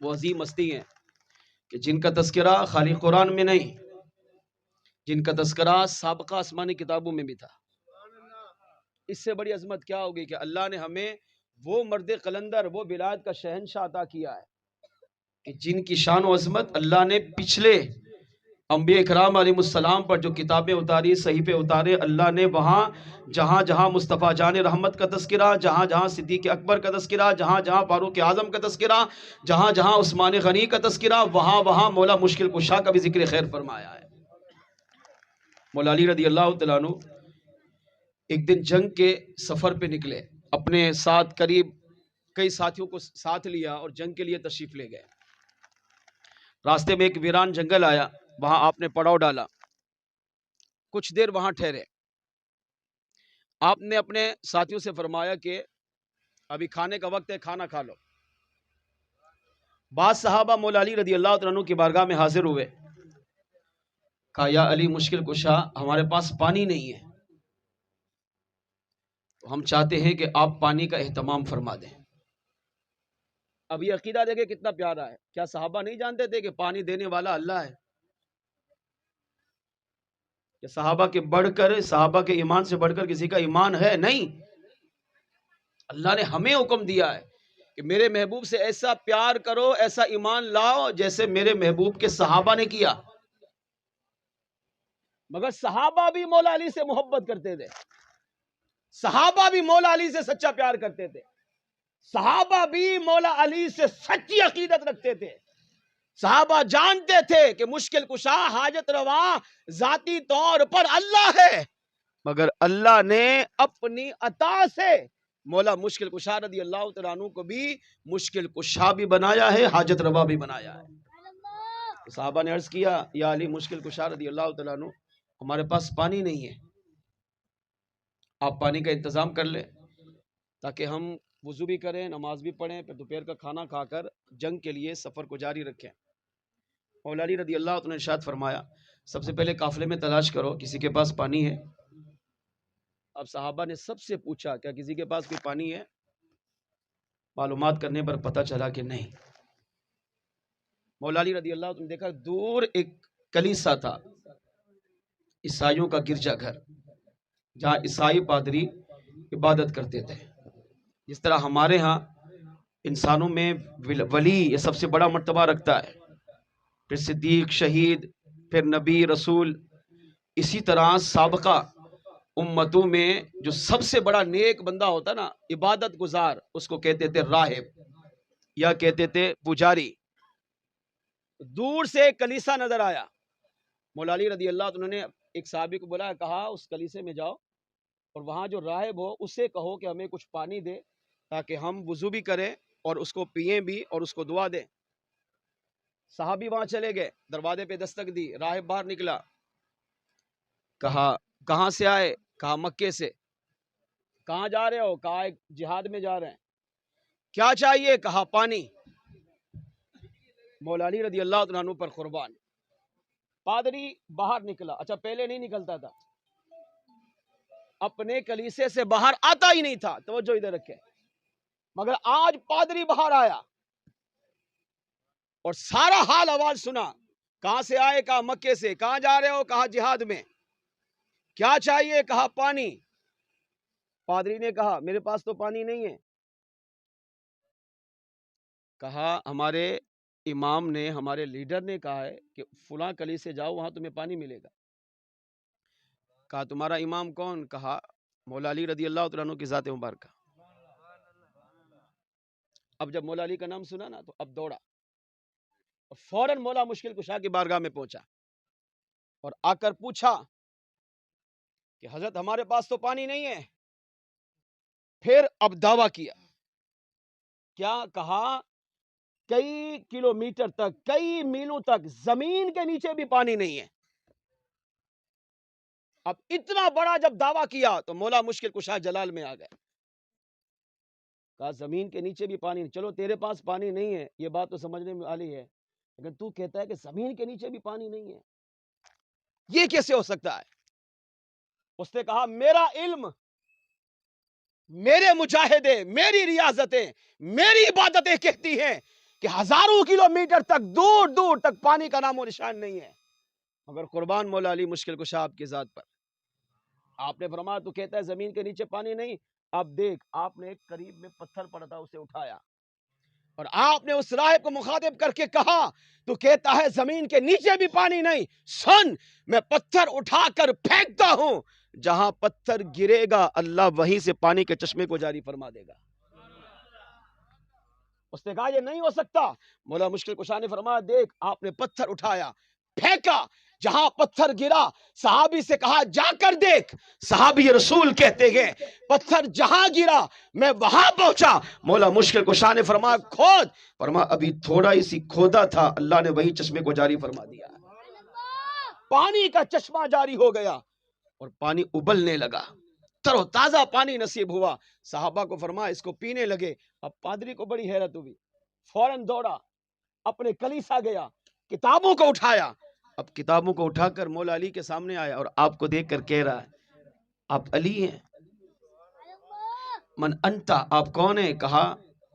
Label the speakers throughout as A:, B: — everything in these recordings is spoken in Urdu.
A: وہ عظیم ہستی ہیں کہ جن کا تذکرہ خالی قرآن میں نہیں، جن کا تذکرہ سابقہ آسمانی کتابوں میں بھی تھا۔ اس سے بڑی عظمت کیا ہوگی کہ اللہ نے ہمیں وہ مرد قلندر، وہ بلاد کا شہنشاہ عطا کیا ہے کہ جن کی شان و عظمت اللہ نے پچھلے انبیاء اکرام علیہ السلام پر جو کتابیں اتاری، صحیفے اتارے، اللہ نے وہاں جہاں جہاں مصطفیٰ جان رحمت کا تذکرہ، جہاں جہاں صدیق اکبر کا تذکرہ، جہاں جہاں فاروق اعظم کا تذکرہ، جہاں جہاں عثمان غنی کا تذکرہ، وہاں وہاں مولا مشکل کشا کا بھی ذکر خیر فرمایا ہے۔ مولا علی رضی اللہ تعالیٰ عنہ ایک دن جنگ کے سفر پہ نکلے، اپنے ساتھ قریب کئی ساتھیوں کو ساتھ لیا اور جنگ کے لیے تشریف لے گئے۔ راستے میں ایک ویران جنگل آیا، وہاں آپ نے پڑاؤ ڈالا، کچھ دیر وہاں ٹھہرے۔ آپ نے اپنے ساتھیوں سے فرمایا کہ ابھی کھانے کا وقت ہے، کھانا کھا لو۔ بعض صحابہ مولا علی رضی اللہ تعالیٰ عنہ کی بارگاہ میں حاضر ہوئے، کہا یا علی مشکل کشا، ہمارے پاس پانی نہیں ہے، ہم چاہتے ہیں کہ آپ پانی کا اہتمام فرما دیں۔ اب یہ عقیدہ دیکھیں کتنا پیارا ہے۔ کیا صحابہ نہیں جانتے تھے کہ پانی دینے والا اللہ ہے؟ کہ صحابہ کے بڑھ کر، صحابہ کے ایمان سے بڑھ کر کسی کا ایمان ہے؟ نہیں، اللہ نے ہمیں حکم دیا ہے کہ میرے محبوب سے ایسا پیار کرو، ایسا ایمان لاؤ جیسے میرے محبوب کے صحابہ نے کیا۔ مگر صحابہ بھی مولا علی سے محبت کرتے تھے، صحابہ بھی مولا علی سے سچا پیار کرتے تھے، صحابہ بھی مولا علی سے سچی عقیدت رکھتے تھے۔ صحابہ جانتے تھے کہ مشکل کشا، حاجت رواں ذاتی طور پر اللہ ہے، مگر اللہ نے اپنی عطا سے مولا مشکل کشا رضی اللہ تعالیٰ عنہ کو بھی مشکل کشا بھی بنایا ہے، حاجت روا بھی بنایا ہے۔ صحابہ نے عرض کیا یا علی مشکل کشا رضی اللہ تعالیٰ عنہ، ہمارے پاس پانی نہیں ہے، آپ پانی کا انتظام کر لیں تاکہ ہم وضو بھی کریں، نماز بھی پڑھیں، پھر دوپہر کا کھانا کھا کر جنگ کے لیے سفر کو جاری رکھیں۔ مولا علی رضی اللہ عنہ نے ارشاد فرمایا سب سے پہلے قافلے میں تلاش کرو کسی کے پاس پانی ہے۔ اب صحابہ نے سب سے پوچھا کیا کسی کے پاس کوئی پانی ہے؟ معلومات کرنے پر پتہ چلا کہ نہیں۔ مولا علی رضی اللہ عنہ نے دیکھا دور ایک کلیسا تھا، عیسائیوں کا گرجا گھر، جہاں عیسائی پادری عبادت کرتے تھے۔ جس طرح ہمارے ہاں انسانوں میں ولی یہ سب سے بڑا مرتبہ رکھتا ہے، پھر صدیق، شہید، پھر نبی، رسول، اسی طرح سابقہ امتوں میں جو سب سے بڑا نیک بندہ ہوتا نا، عبادت گزار، اس کو کہتے تھے راہب یا کہتے تھے پجاری۔ دور سے ایک کلیسا نظر آیا، مولا علی رضی اللہ عنہ نے ایک صحابی کو بلایا، کہا اس کلیسے میں جاؤ اور وہاں جو راہب ہو اس سے کہو کہ ہمیں کچھ پانی دے تاکہ ہم وضو بھی کریں اور اس کو پئیں بھی اور اس کو دعا دیں۔ صحابی وہاں چلے گئے، دروازے پہ دستک دی، راہب باہر نکلا، کہا کہاں سے آئے؟ کہا مکے سے۔ کہاں جا رہے ہو؟ کہا ایک جہاد میں جا رہے ہیں۔ کیا چاہیے؟ کہا پانی۔ مولا علی رضی اللہ عنہ پر قربان۔ پادری باہر نکلا، اچھا پہلے نہیں نکلتا تھا، اپنے کلیسے سے باہر آتا ہی نہیں تھا، توجہ ادھر رکھے، مگر آج پادری باہر آیا اور سارا حال آواز سنا۔ کہاں سے آئے؟ کہا مکے سے۔ کہاں جا رہے ہو؟ کہا جہاد میں۔ کیا چاہیے؟ کہا پانی۔ پادری نے کہا میرے پاس تو پانی نہیں ہے۔ کہا ہمارے امام نے، ہمارے لیڈر نے کہا ہے کہ فلاں کلیسے جاؤ، وہاں تمہیں پانی ملے گا۔ کہا تمہارا امام کون؟ کہا مولا علی رضی اللہ تعالیٰ عنہ کی ذات مبارکہ۔ اب جب مولا علی کا نام سنا نا تو اب دوڑا، فوراً مولا مشکل کشا کی بارگاہ میں پہنچا اور آ کر پوچھا کہ حضرت ہمارے پاس تو پانی نہیں ہے۔ پھر اب دعویٰ کیا، کیا کہا کئی کلومیٹر تک، کئی میلوں تک زمین کے نیچے بھی پانی نہیں ہے۔ اب اتنا بڑا جب دعویٰ کیا تو مولا مشکل کشا جلال میں آ گئے، کہا زمین کے نیچے بھی پانی نہیں، چلو تیرے پاس پانی نہیں ہے یہ بات تو سمجھنے میں والی ہے، لیکن تو کہتا ہے کہ زمین کے نیچے بھی پانی نہیں ہے، یہ کیسے ہو سکتا ہے؟ اس نے کہا میرا علم، میرے مجاہدے، میری ریاضتیں، میری عبادتیں کہتی ہیں کہ ہزاروں کلومیٹر تک دور دور تک پانی کا نام و نشان نہیں ہے، مگر قربان مولا علی مشکل کشا آپ کی ذات پر، آپ نے فرمایا تو کہتا ہے زمین کے نیچے پانی نہیں، اب دیکھ آپ نے ایک قریب میں پتھر پڑا تھا اسے اٹھایا اور آپ نے اس راہب کو مخاطب کر کے کہا تو کہتا ہے زمین کے نیچے بھی پانی نہیں، سن میں پتھر اٹھا کر پھینکتا ہوں، جہاں پتھر گرے گا اللہ وہیں سے پانی کے چشمے کو جاری فرما دے گا۔ اس نے کہا یہ نہیں ہو سکتا، مولا مشکل کشا نے فرمایا دیکھ آپ نے پتھر اٹھایا پھینکا، جہاں پتھر گرا صحابی سے کہا جا کر دیکھ، صحابی رسول کہتے ہیں پتھر جہاں گرا میں وہاں پہنچا، مولا مشکل کشا نے فرمایا کھود، فرمایا ابھی تھوڑا ہی سی کھودا تھا اللہ نے وہی چشمے کو جاری فرما دیا، پانی کا چشمہ جاری ہو گیا اور پانی ابلنے لگا، تر و تازہ پانی نصیب ہوا، صحابہ کو فرمایا اس کو پینے لگے، اب پادری کو بڑی حیرت ہوئی، فوراً دوڑا اپنے کلیسا گیا، کتابوں کو اٹھایا، اب کتابوں کو اٹھا کر مولا علی کے سامنے آیا اور آپ کو دیکھ کر کہہ رہا ہے آپ علی ہیں، من انتا آپ کون ہیں؟ کہا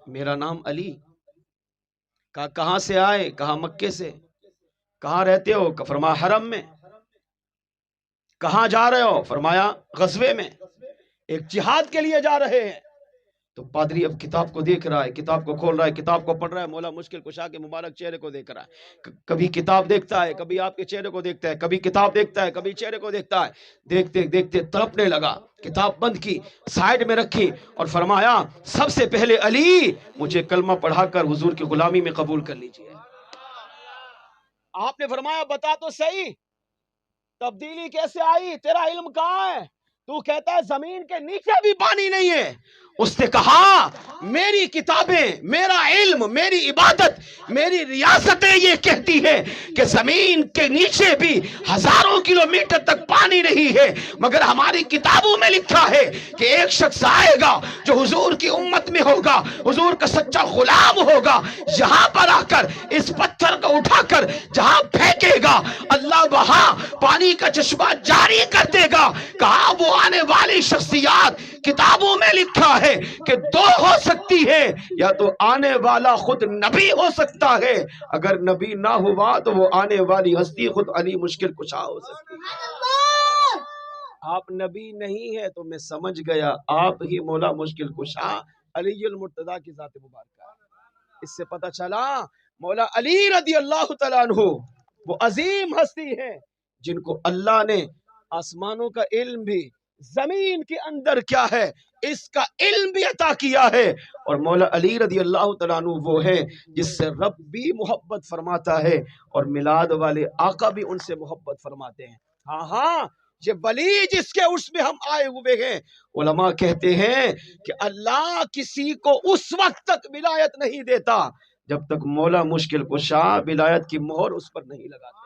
A: میرا نام علی، کہا کہاں سے آئے؟ کہا مکے سے، کہاں رہتے ہو؟ فرمایا حرم میں، کہاں جا رہے ہو؟ فرمایا غزوے میں، ایک جہاد کے لیے جا رہے ہیں۔ تو پادری اب کتاب کو دیکھ رہا ہے، کتاب کو کھول رہا ہے، کتاب کو پڑھ رہا ہے، مولا مشکل کشا کے مبارک چہرے کو دیکھ رہا ہے، کبھی کتاب دیکھتا ہے، کبھی آپ کے چہرے کو دیکھتا ہے، کبھی کتاب دیکھتا ہے، کبھی چہرے کو دیکھتا ہے، دیکھتے دیکھتے تڑپنے لگا، کتاب بند کی سائیڈ میں رکھی اور فرمایا سب سے پہلے علی مجھے کلمہ پڑھا کر حضور کی غلامی میں قبول کر لیجئے۔ آپ نے فرمایا بتا تو صحیح تبدیلی کیسے آئی، تیرا علم کہاں ہے؟ تو کہتا ہے زمین کے نیچے بھی پانی نہیں ہے۔ اس نے کہا میری کتابیں، میرا علم، میری عبادت، میری ریاستیں یہ کہتی ہے کہ زمین کے نیچے بھی ہزاروں کلومیٹر تک پانی نہیں ہے، مگر ہماری کتابوں میں لکھا ہے کہ ایک شخص آئے گا جو حضور کی امت میں ہوگا، حضور کا سچا غلام ہوگا، یہاں پر آ کر اس پتھر کو اٹھا کر جہاں پھینکے گا اللہ وہاں پانی کا چشمہ جاری کر دے گا۔ کہا وہ آنے والی شخصیات کتابوں میں لکھا ہے کہ دو ہو سکتی ہے، یا تو آنے والا خود نبی ہو سکتا ہے، اگر نبی نہ ہوا تو وہ آنے والی ہستی خود علی مشکل کشا ہو سکتی ہے۔ آپ نبی نہیں ہے تو میں سمجھ گیا آپ ہی مولا مشکل کشا علی المرتضیٰ کی ذات مبارکہ۔ اس سے پتہ چلا مولا علی رضی اللہ تعالیٰ عنہ وہ عظیم ہستی ہے جن کو اللہ نے آسمانوں کا علم بھی، زمین کے اندر کیا ہے اس کا علم بھی عطا کیا ہے، اور مولا علی رضی اللہ تعالیٰ عنہ وہ ہے جس سے رب بھی محبت فرماتا ہے اور میلاد والے آقا بھی ان سے محبت فرماتے ہیں۔ ہاں ہاں یہ ولی جس کے عرس میں ہم آئے ہوئے ہیں، علماء کہتے ہیں کہ اللہ کسی کو اس وقت تک ولایت نہیں دیتا جب تک مولا مشکل کشا ولایت کی مہر اس پر نہیں لگاتے۔